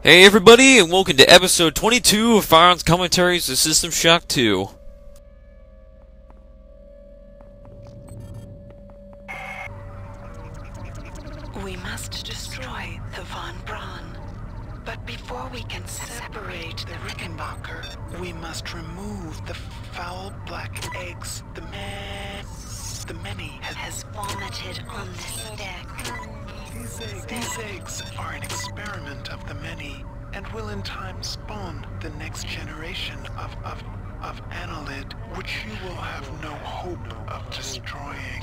Hey everybody, and welcome to episode 22 of Firon's Commentaries to System Shock 2. We must destroy the Von Braun. But before we can separate the Rickenbacker, we must remove the foul black eggs. The many has vomited on this deck. These eggs are an experiment of the many, and will in time spawn the next generation of annelid, which you will have no hope of destroying.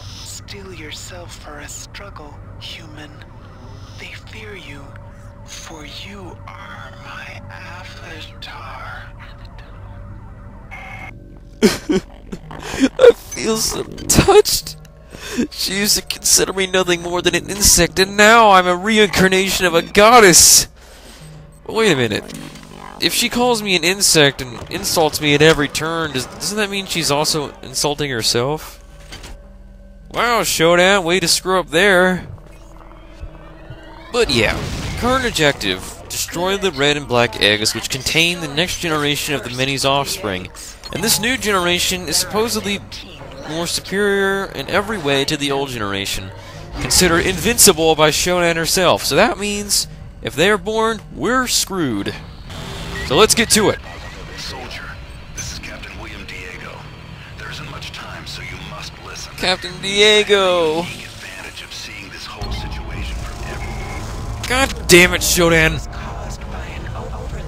Steel yourself for a struggle, human. They fear you, for you are my avatar. I feel so touched. She used to consider me nothing more than an insect, and now I'm a reincarnation of a goddess. Wait a minute. If she calls me an insect and insults me at every turn, doesn't that mean she's also insulting herself? Wow, Showdown, way to screw up there. But yeah, current objective: destroy the red and black eggs which contain the next generation of the many's offspring. And this new generation is supposedly more superior in every way to the old generation, considered invincible by Shonan herself. So that means, if they are born, we're screwed. So let's get to it. Soldier, this is Captain William Diego. There isn't much time, so you must listen. Captain Diego! Take advantage of seeing this whole situation from every... God damn it, Shodan!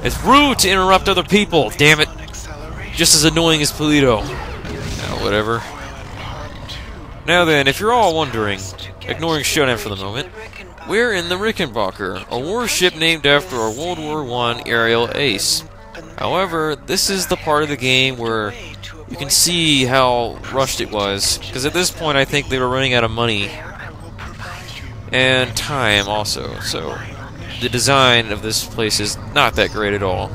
It's rude to interrupt other people, damn it! Just as annoying as Polito. Oh, whatever. Now then, if you're all wondering, ignoring Shodan for the moment, we're in the Rickenbacker, a warship named after a World War I aerial ace. However, this is the part of the game where you can see how rushed it was, because at this point I think they were running out of money and time also, so the design of this place is not that great at all.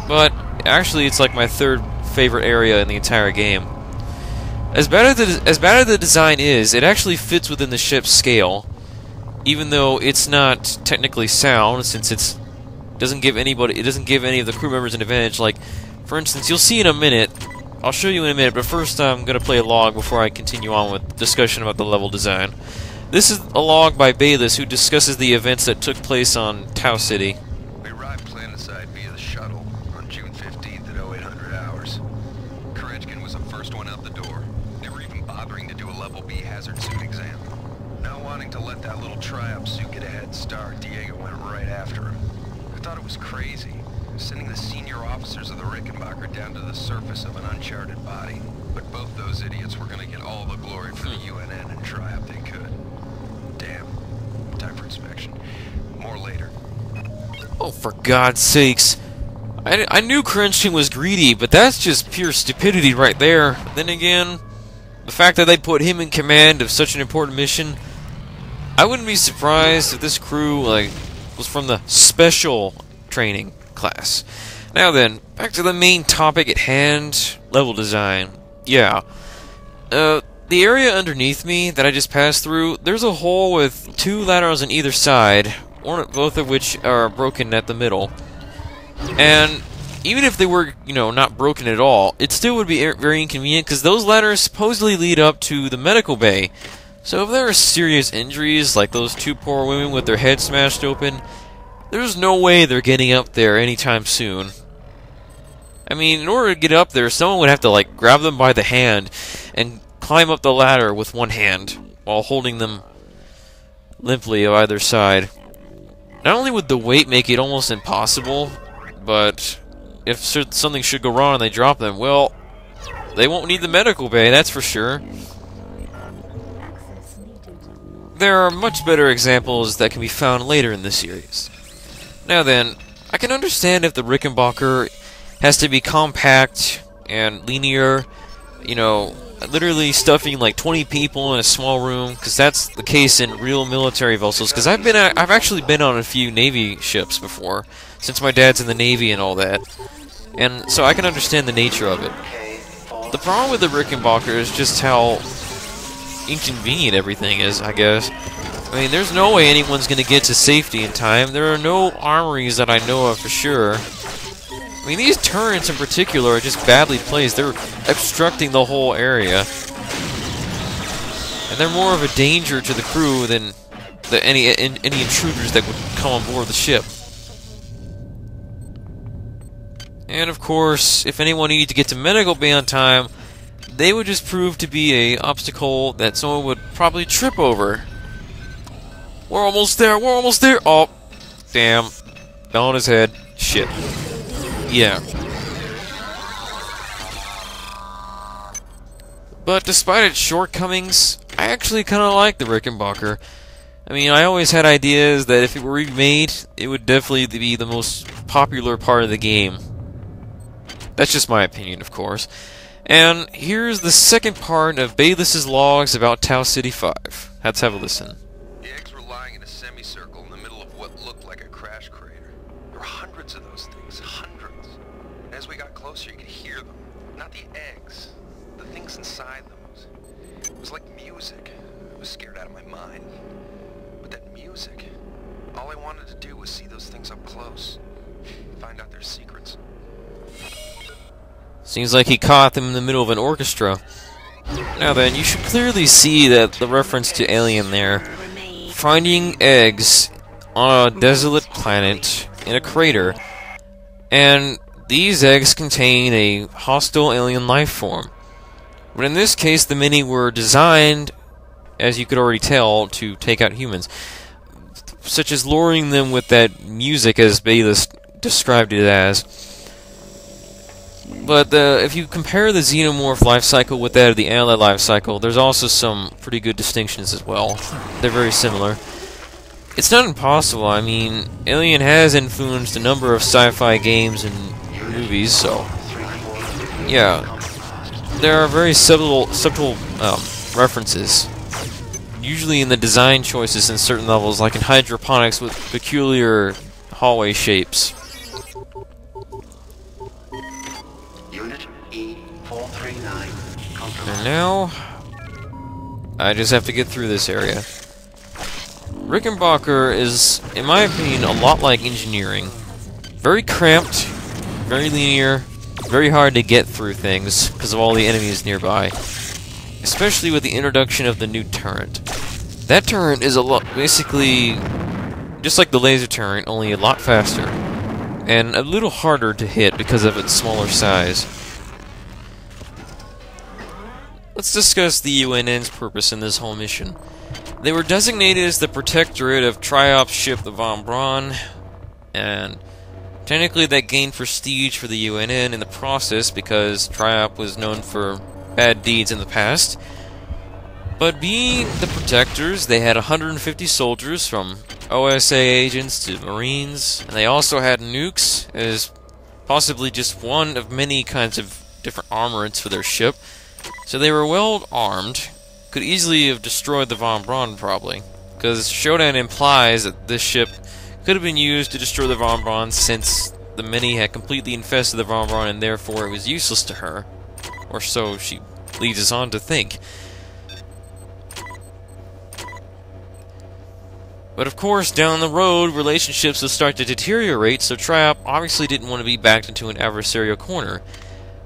But actually it's like my third favorite area in the entire game. As bad as the design is, it actually fits within the ship's scale, even though it's not technically sound, since it doesn't give any of the crew members an advantage. Like, for instance, you'll see in a minute. I'll show you in a minute, but first I'm going to play a log before I continue on with discussion about the level design. This is a log by Bayless, who discusses the events that took place on Tau City. We arrived planet-side via the shuttle on June 15th at 0800 hours. Korechkin was the first one out the door, never even bothering to do a Level B hazard suit exam. Not wanting to let that little tri-op suit get a head start, Diego went right after him. I thought it was crazy, sending the senior officers of the Rickenbacker down to the surface of an uncharted body. But both those idiots were going to get all the glory for the UNN and tri-op they could. Damn. Time for inspection. More later. Oh, for God's sakes. I knew Korechkin was greedy, but that's just pure stupidity right there. Then again, the fact that they put him in command of such an important mission, I wouldn't be surprised if this crew, like, was from the special training class. Now then, back to the main topic at hand, level design. Yeah. The area underneath me that I just passed through, there's a hole with 2 ladders on either side, both of which are broken at the middle. And even if they were, not broken at all, it still would be very inconvenient, because those ladders supposedly lead up to the medical bay. So if there are serious injuries, like those 2 poor women with their heads smashed open, there's no way they're getting up there anytime soon. I mean, in order to get up there, someone would have to, like, grab them by the hand and climb up the ladder with one hand, while holding them limply on either side. Not only would the weight make it almost impossible, but if something should go wrong and they drop them, well, they won't need the medical bay, that's for sure. There are much better examples that can be found later in the series. Now then, I can understand if the Rickenbacker has to be compact and linear, literally stuffing like 20 people in a small room, because that's the case in real military vessels. Because I've actually been on a few Navy ships before, since my dad's in the Navy and all that, and so I can understand the nature of it. The problem with the Rickenbacker is just how inconvenient everything is, I guess. I mean, there's no way anyone's gonna get to safety in time. There are no armories that I know of for sure. I mean, these turrets in particular are just badly placed. They're obstructing the whole area. And they're more of a danger to the crew than any intruders that would come on board the ship. And of course, if anyone needed to get to medical bay on time, they would just prove to be an obstacle that someone would probably trip over. We're almost there, we're almost there! Oh, damn. Fell on his head. Shit. Yeah. But despite its shortcomings, I actually kind of like the Rickenbacker. I mean, I always had ideas that if it were remade, it would definitely be the most popular part of the game. That's just my opinion, of course. And here's the second part of Bayless's logs about Tau City 5. Let's have a listen. The eggs were lying in a semicircle in the middle of what looked like a crash crater. There were hundreds of those things, hundreds. And as we got closer, you could hear them. Not the eggs, the things inside them. It was like music. I was scared out of my mind. But that music, all I wanted to do was see those things up close. Find out their secrets. Seems like he caught them in the middle of an orchestra. Now then, you should clearly see that the reference to Alien there. Finding eggs on a desolate planet in a crater. And these eggs contain a hostile alien life form. But in this case, the mini were designed, as you could already tell, to take out humans. Such as luring them with that music, as Bayless described it as. But if you compare the xenomorph life cycle with that of the alien life cycle, there's also some pretty good distinctions as well. They're very similar. It's not impossible. I mean, Alien has influenced a number of sci-fi games and movies, so yeah, there are very subtle references. Usually in the design choices in certain levels, like in hydroponics with peculiar hallway shapes. And now, I just have to get through this area. Rickenbacker is, in my opinion, a lot like engineering. Very cramped, very linear, very hard to get through things because of all the enemies nearby. Especially with the introduction of the new turret. That turret is basically just like the laser turret, only a lot faster. And a little harder to hit because of its smaller size. Let's discuss the UNN's purpose in this whole mission. They were designated as the protectorate of Triop's ship, the Von Braun, and technically that gained prestige for the UNN in the process because Triop was known for bad deeds in the past. But being the protectors, they had 150 soldiers from OSA agents to Marines, and they also had nukes as possibly just one of many kinds of different armaments for their ship. So they were well armed, could easily have destroyed the Von Braun probably, because Shodan implies that this ship could have been used to destroy the Von Braun since the Mini had completely infested the Von Braun and therefore it was useless to her, or so she leads us on to think. But of course, down the road, relationships will start to deteriorate, so Triop obviously didn't want to be backed into an adversarial corner.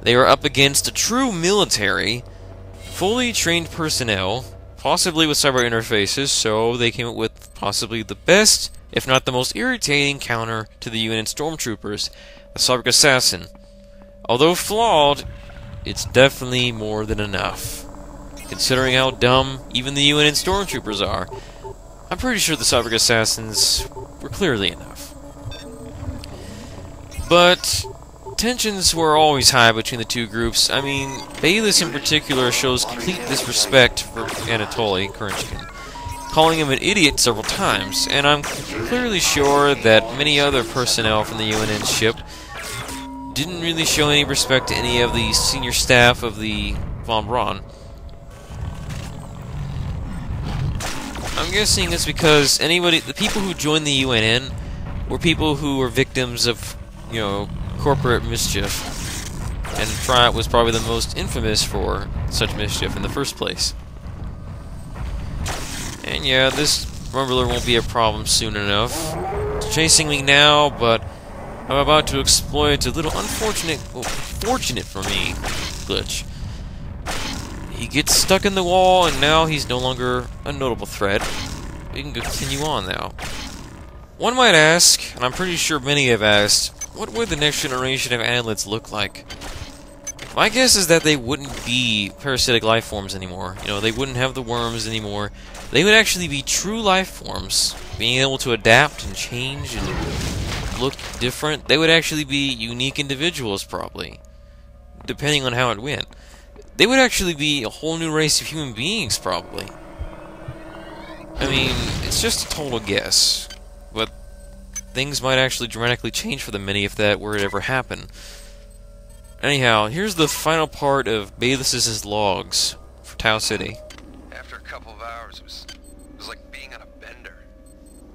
They were up against a true military, fully trained personnel, possibly with cyber interfaces, so they came up with possibly the best, if not the most irritating counter to the UN stormtroopers, the Cyber Assassin. Although flawed, it's definitely more than enough. Considering how dumb even the UN stormtroopers are, I'm pretty sure the Cyber Assassins were clearly enough. But tensions were always high between the two groups. I mean, Bayless in particular shows complete disrespect for Anatoly Kerenskin, calling him an idiot several times, and I'm clearly sure that many other personnel from the UNN ship didn't really show any respect to any of the senior staff of the Von Braun. I'm guessing it's because the people who joined the UNN were people who were victims of, corporate mischief, and Triop was probably the most infamous for such mischief in the first place. And yeah, this Rumbler won't be a problem soon enough. It's chasing me now, but I'm about to exploit a little unfortunate, well, fortunate for me, glitch. He gets stuck in the wall, and now he's no longer a notable threat. We can continue on now. One might ask, and I'm pretty sure many have asked, what would the next generation of annelids look like? My guess is that they wouldn't be parasitic life forms anymore. You know, they wouldn't have the worms anymore. They would actually be true life forms, being able to adapt and change and look different. They would actually be unique individuals, probably, depending on how it went. They would actually be a whole new race of human beings, probably. I mean, it's just a total guess, but things might actually dramatically change for the many if that were to ever happen. Anyhow, here's the final part of Bayless's logs for Tau City. After a couple of hours, it was like being on a bender.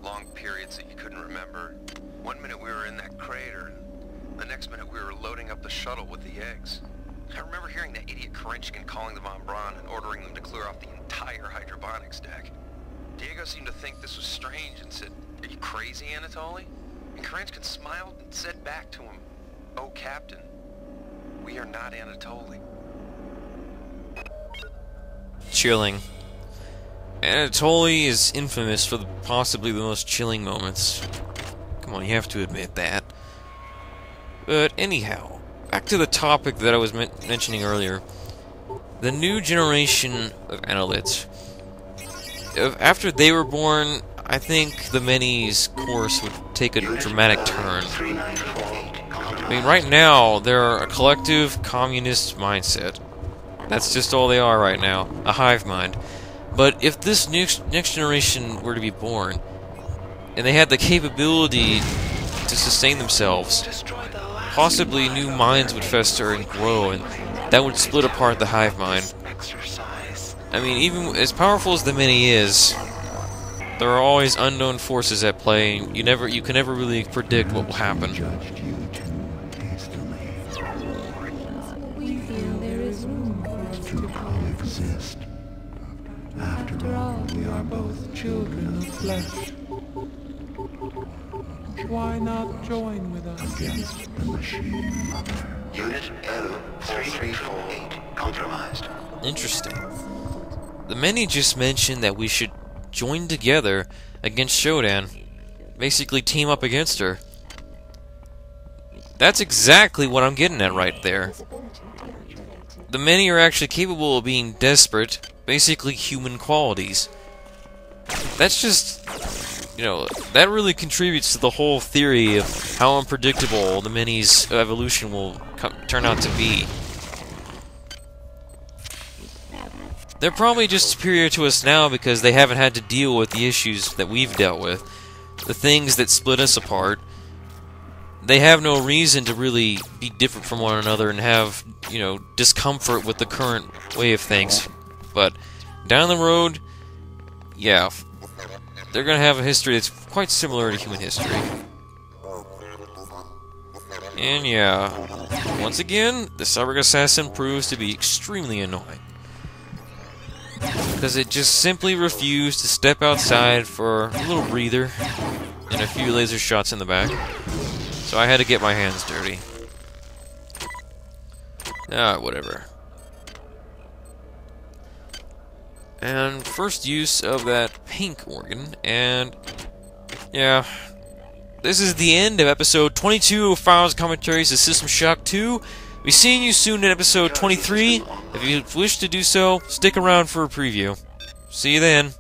Long periods that you couldn't remember. One minute we were in that crater, and the next minute we were loading up the shuttle with the eggs. I remember hearing that idiot Krenchkin calling the Von Braun and ordering them to clear off the entire hydroponics deck. Diego seemed to think this was strange and said, "Are you crazy, Anatoly?" And Krenchkin smiled and said back to him, "Oh, Captain, we are not Anatoly." Chilling. Anatoly is infamous for possibly the most chilling moments. Come on, you have to admit that. But anyhow, back to the topic that I was mentioning earlier. The new generation of annelids. After they were born, I think the Many's course would take a dramatic turn. I mean, right now, they're a collective communist mindset. That's just all they are right now, a hive mind. But if this next generation were to be born, and they had the capability to sustain themselves, possibly new minds would fester and grow, and that would split apart the hive mind. I mean, even as powerful as the Many is, there are always unknown forces at play, and you can never really predict what will happen. We feel there is room for us to coexist. After all, we are both children of flesh. Why not join with us against the machine, Mother? Unit L3348 compromised. Interesting. The Many just mentioned that we should join together against Shodan. Basically team up against her. That's exactly what I'm getting at right there. The Many are actually capable of being desperate, basically human qualities. That's just, you know, that really contributes to the whole theory of how unpredictable the Many's evolution will turn out to be. They're probably just superior to us now because they haven't had to deal with the issues that we've dealt with. The things that split us apart. They have no reason to really be different from one another and have, you know, discomfort with the current way of things. But down the road, yeah, they're going to have a history that's quite similar to human history. And yeah, once again, the Cyborg Assassin proves to be extremely annoying. Because it just simply refused to step outside for a little breather and a few laser shots in the back. So I had to get my hands dirty. Ah, whatever. And first use of that pink organ, and yeah, this is the end of episode 22 of Firon's Commentaries of System Shock 2. We'll be seeing you soon in episode 23. If you wish to do so, stick around for a preview. See you then.